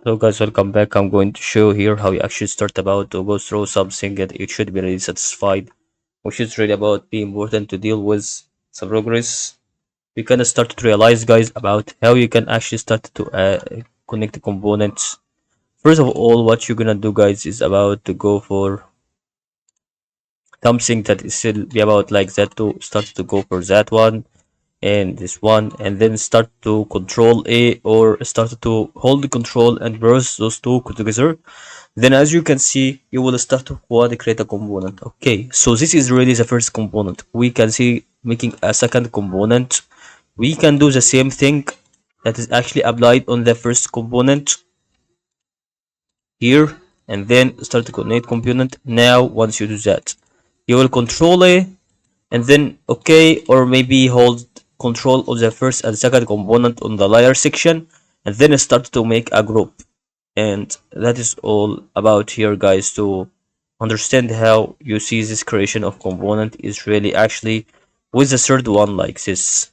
So guys, welcome back. I'm going to show here how you actually start about to go through something that you should be really satisfied, which is really about being important to deal with some progress. You can start to realize, guys, about how you can actually start to connect the components. First of all, what you're gonna do, guys, is about to go for something that is still be about like that to start to go for that one and this one, and then start to control A or start to hold the control and press those two together. Then as you can see, you will start to quad create a component. Okay, so this is really the first component. We can see making a second component. We can do the same thing that is actually applied on the first component here, and then start to connect component. Now once you do that, you will control A and then okay, or maybe hold control of the first and second component on the layer section, and then start to make a group. And that is all about here, guys, to understand how you see this creation of component is really actually with the third one like this.